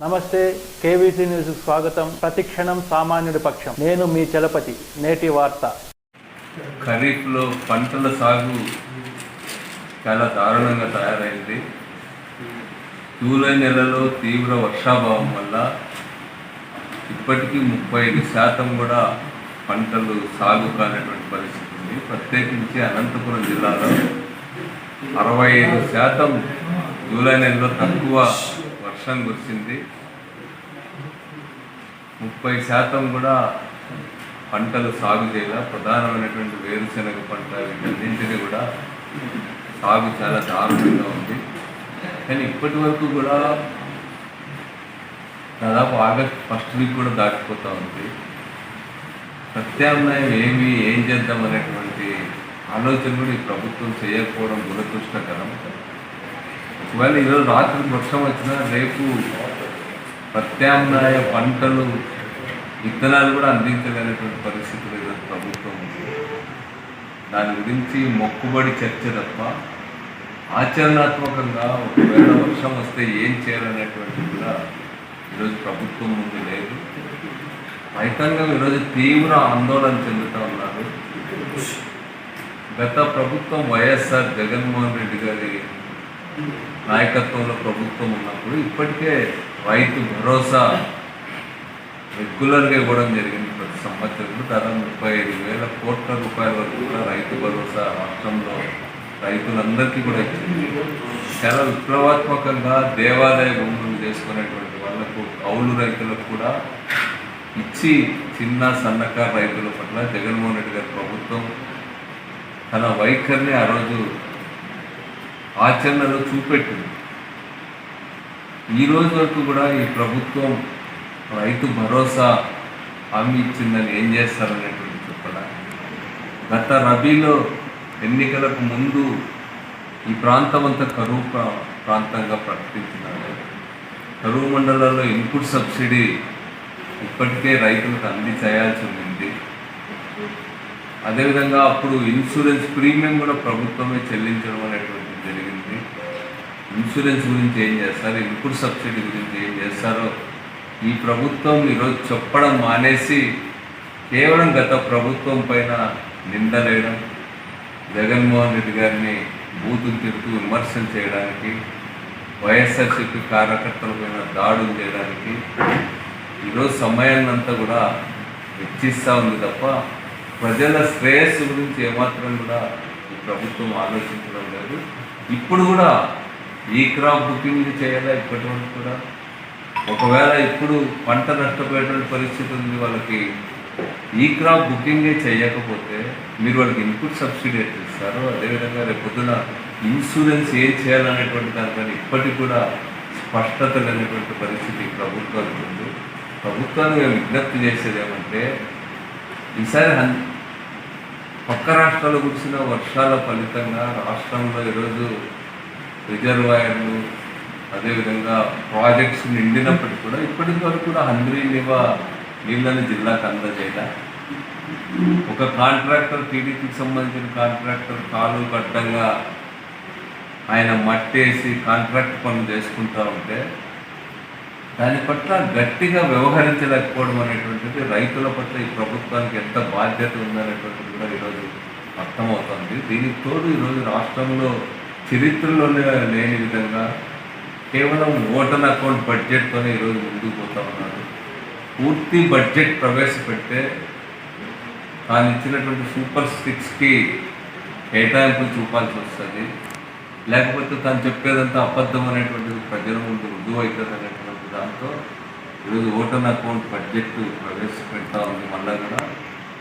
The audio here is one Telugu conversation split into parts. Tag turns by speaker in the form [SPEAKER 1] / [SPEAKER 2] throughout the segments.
[SPEAKER 1] నమస్తే, కేవీసీ న్యూస్ స్వాగతం. ప్రతిక్షణం సామాన్యుడి పక్షం. నేను మీ చలపతి. నేటి వార్త.
[SPEAKER 2] ఖరీఫ్లో పంటల సాగు చాలా దారుణంగా తయారైంది. జూలై నెలలో తీవ్ర వర్షాభావం వల్ల ఇప్పటికీ 35% కూడా పంటలు సాగు కానటువంటి పరిస్థితి ఉంది. ప్రత్యేకించి అనంతపురం జిల్లాలో 65% జూలై నెలలో తక్కువ వర్షం కురిసింది. 30% కూడా పంటలు సాగు చేయాల. ప్రధానమైనటువంటి వేరుశెనగ పంట వీటన్నింటినీ కూడా సాగు చాలా దారుణంగా ఉంది. కానీ ఇప్పటి వరకు కూడా దాదాపు ఆగస్ట్ ఫస్ట్ వీక్ కూడా దాటిపోతూ ఉంది. ప్రత్యామ్నాయం ఏం చేద్దాం అనేటువంటి ఆలోచన కూడా ఈ ప్రభుత్వం చేయకపోవడం దురదృష్టకరం. ఒకవేళ ఈరోజు రాత్రి వర్షం వచ్చినా రేపు ప్రత్యామ్నాయ పంటలు విత్తనాలు కూడా అందించలేనటువంటి పరిస్థితులు ఈరోజు ప్రభుత్వం ఉంది. దాని గురించి మొక్కుబడి చర్చ తప్ప ఆచరణాత్మకంగా ఒకవేళ వర్షం వస్తే ఏం చేయాలనేటువంటిది కూడా ఈరోజు ప్రభుత్వం ముందు లేదు. రైతాంగం ఈరోజు తీవ్ర ఆందోళన చెందుతూ ఉన్నారు. గత ప్రభుత్వం వైఎస్ఆర్ జగన్మోహన్ రెడ్డి గారి నాయకత్వంలో ప్రభుత్వం ఉన్నప్పుడు ఇప్పటికే రైతు భరోసా రెగ్యులర్గా ఇవ్వడం జరిగింది. ప్రతి సంవత్సరం దాదాపు 35,000 కోట్ల రూపాయల వరకు కూడా రైతు భరోసా రాష్ట్రంలో రైతులందరికీ కూడా ఇచ్చింది. చాలా విప్లవాత్మకంగా దేవాదాయ భూములు చేసుకునేటువంటి వాళ్ళకు, కౌలు రైతులకు కూడా ఇచ్చి చిన్న సన్నకారు రైతుల పట్ల జగన్మోహన్ రెడ్డి గారి ప్రభుత్వం తన వైఖరిని ఆ రోజు ఆచరణలో చూపెట్టింది. ఈ రోజు వరకు కూడా ఈ ప్రభుత్వం రైతు భరోసా హామీ ఇచ్చిందని ఏం చేస్తారనేటువంటి చెప్పడా. గత రబీలో ఎన్నికలకు ముందు ఈ ప్రాంతం అంతా కరువు ప్రాంతంగా ప్రకటించినారు. కరువు మండలాల్లో ఇన్పుట్ సబ్సిడీ ఇప్పటికే రైతులకు చేయాల్సి ఉంది. అదేవిధంగా అప్పుడు ఇన్సూరెన్స్ ప్రీమియం కూడా ప్రభుత్వమే చెల్లించడం అనేటువంటిది జరిగింది. ఇన్సూరెన్స్ గురించి ఏం చేస్తారు, ఇన్పుట్ సబ్సిడీ గురించి ఏం చేస్తారో ఈ ప్రభుత్వం ఈరోజు చెప్పడం మానేసి కేవలం గత ప్రభుత్వం పైన నిందలేయడం, జగన్మోహన్ రెడ్డి గారిని బూతులు తిరుగుతూ విమర్శలు చేయడానికి, వైఎస్ఆర్సీపీ కార్యకర్తల పైన దాడులు చేయడానికి ఈరోజు సమయాన్నంతా కూడా వెచ్చిస్తూ ఉంది తప్ప ప్రజల శ్రేయస్సు గురించి ఏమాత్రం కూడా ఈ ప్రభుత్వం ఆలోచించడం లేదు. ఇప్పుడు కూడా ఈ క్రాప్ బుకింగ్ చేయాలా ఇప్పటి వరకు కూడా. ఒకవేళ ఇప్పుడు పంట నష్టపోయేటువంటి పరిస్థితి ఉంది, వాళ్ళకి ఈ క్రాప్ బుకింగే చేయకపోతే మీరు వాళ్ళకి ఇన్పుట్ సబ్సిడీ ఎట్లా ఇస్తారు? అదేవిధంగా రేపు పొద్దున ఇన్సూరెన్స్ ఏం చేయాలనేటువంటి దానిపైన ఇప్పటికి కూడా స్పష్టత లేనటువంటి పరిస్థితి ప్రభుత్వానికి ఉంది. ప్రభుత్వాన్ని మేము విజ్ఞప్తి చేసేది ఏమంటే, ఈసారి పక్క రాష్ట్రాల్లో కురిసిన వర్షాల ఫలితంగా రాష్ట్రంలో ఈరోజు రిజర్వాయర్లు అదేవిధంగా ప్రాజెక్ట్స్ నిండినప్పటికీ కూడా ఇప్పటి వరకు కూడా నీళ్ళని జిల్లాకు అందజేయాల. ఒక కాంట్రాక్టర్, టీడీపీకి సంబంధించిన కాంట్రాక్టర్ కాలువ కట్టంగా ఆయన మట్టేసి కాంట్రాక్ట్ పనులు చేసుకుంటూ ఉంటే దాని పట్ల గట్టిగా వ్యవహరించలేకపోవడం అనేటువంటిది రైతుల పట్ల ఈ ప్రభుత్వానికి ఎంత బాధ్యత ఉందనేటువంటిది కూడా ఈరోజు అర్థమవుతుంది. దీనికి తోడు ఈరోజు రాష్ట్రంలో చరిత్రలోనే లేని విధంగా కేవలం ఓటన్ అకౌంట్ బడ్జెట్తోనే ఈరోజు ముందుకు పోతా ఉన్నారు. పూర్తి బడ్జెట్ ప్రవేశపెడితే తాను ఇచ్చినటువంటి సూపర్ 6కి కేటాయింపులు చూపాల్సి వస్తుంది, లేకపోతే తాను చెప్పేదంతా అబద్ధం అనేటువంటిది ప్రజల ముందు రుజువు అవుతుంది అనేటువంటి దాంతో ఈరోజు ఓటన్ అకౌంట్ బడ్జెట్ ప్రవేశపెడతా ఉంది. మళ్ళా కూడా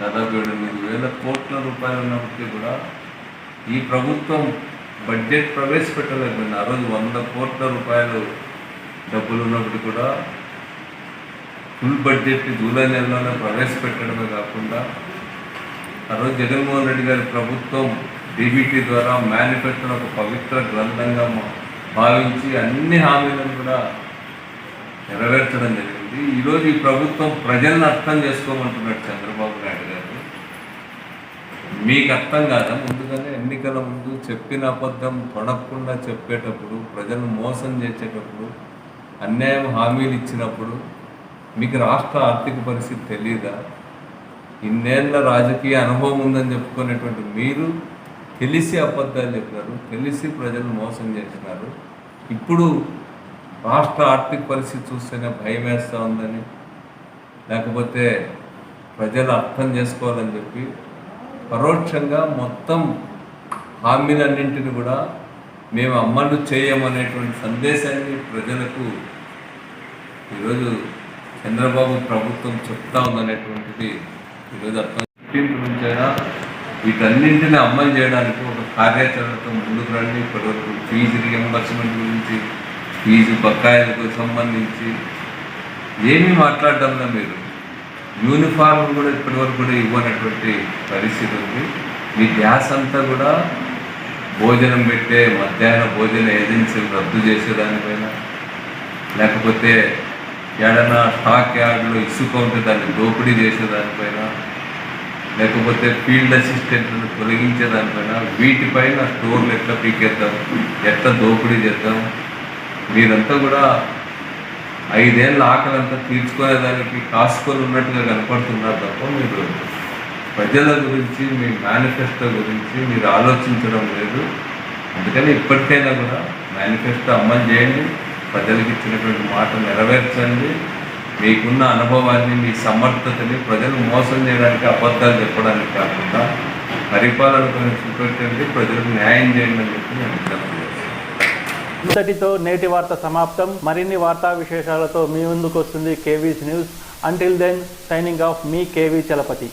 [SPEAKER 2] దాదాపు 7,000 కోట్ల రూపాయలు ఉన్నప్పటికీ కూడా ఈ ప్రభుత్వం బడ్జెట్ ప్రవేశపెట్టలేకపోయింది. ఆ రోజు 100 కోట్ల రూపాయలు డబ్బులు ఉన్నప్పటికీ కూడా ఫుల్ బడ్జెట్ జూలై నెలలోనే ప్రవేశపెట్టడమే కాకుండా ఆ రోజు జగన్మోహన్ రెడ్డి గారి ప్రభుత్వం డీబీటీ ద్వారా మేనిఫెస్టోను ఒక పవిత్ర గ్రంథంగా భావించి అన్ని హామీలను కూడా నెరవేర్చడం జరిగింది. ఈరోజు ఈ ప్రభుత్వం ప్రజలను అర్థం చేసుకోమంటున్నాడు చంద్రబాబు నాయుడు గారు. మీకు అర్థం కాదా? ముందుగానే ఎన్నికల ముందు చెప్పిన అబద్ధం తొడకుండా చెప్పేటప్పుడు, ప్రజలను మోసం చేసేటప్పుడు అన్యాయం హామీలు ఇచ్చినప్పుడు మీకు రాష్ట్ర ఆర్థిక పరిస్థితి తెలియదా? ఇన్నేళ్ల రాజకీయ అనుభవం ఉందని చెప్పుకునేటువంటి మీరు తెలిసి అబద్ధాలు చెప్పినారు, తెలిసి ప్రజలు మోసం చేసినారు. ఇప్పుడు రాష్ట్ర ఆర్థిక పరిస్థితి చూస్తేనే భయం వేస్తూ ఉందని, లేకపోతే ప్రజలు అర్థం చేసుకోవాలని చెప్పి పరోక్షంగా మొత్తం హామీలన్నింటిని కూడా మేము అమలు చేయమనేటువంటి సందేశాన్ని ప్రజలకు ఈరోజు చంద్రబాబు ప్రభుత్వం చెప్తా ఉందనేటువంటిది ఈరోజు అర్థం. 15 నుంచైనా వీటన్నింటినీ అమలు చేయడానికి ఒక కార్యాచరణతో ముందుకు రండి. ఇప్పటివరకు ఫీజు రియంబర్స్మెంట్ గురించి, ఫీజు బకాయిలకు సంబంధించి ఏమీ మాట్లాడడంలో మీరు యూనిఫామ్ కూడా ఇప్పటివరకు కూడా ఇవ్వనటువంటి పరిస్థితి ఉంది. మీ ధ్యాస అంతా కూడా భోజనం పెట్టే మధ్యాహ్న భోజన ఏజెన్సీలు రద్దు చేసేదానిపైన, లేకపోతే ఏడన్నా స్టాక్ యార్డులో ఇసుక ఉంటే దాన్ని దోపిడీ చేసేదానిపైన, లేకపోతే ఫీల్డ్ అసిస్టెంట్లను తొలగించేదానిపైన, వీటిపైన స్టోర్లు ఎట్లా పీకేద్దాం, ఎట్లా దోపిడీ చేద్దాం, మీరంతా కూడా 5 ఏళ్ళ ఆకలంతా తీర్చుకునేదానికి కాసుకొని ఉన్నట్టుగా కనపడుతున్నారు తప్ప మీరు ప్రజల గురించి, మీ మేనిఫెస్టో గురించి మీరు ఆలోచించడం లేదు. అందుకని ఇప్పటికైనా కూడా మేనిఫెస్టో అమలు చేయండి, ప్రజలకు ఇచ్చినటువంటి మాట నెరవేర్చండి. మీకున్న అనుభవాన్ని, మీ సమర్థతని ప్రజలు మోసం చేయడానికి, అబద్ధాలు చెప్పడానికి కాకుండా పరిపాలన చూపెట్టండి, ప్రజలకు న్యాయం చేయండి అని చెప్పి నేను విజ్ఞప్తి చేస్తాను.
[SPEAKER 1] ఇంతటితో నేటి వార్త సమాప్తం. మరిన్ని వార్తా విశేషాలతో మీ ముందుకు వస్తుంది KV's news. Until then, signing off మీ కేవీ చలపతి.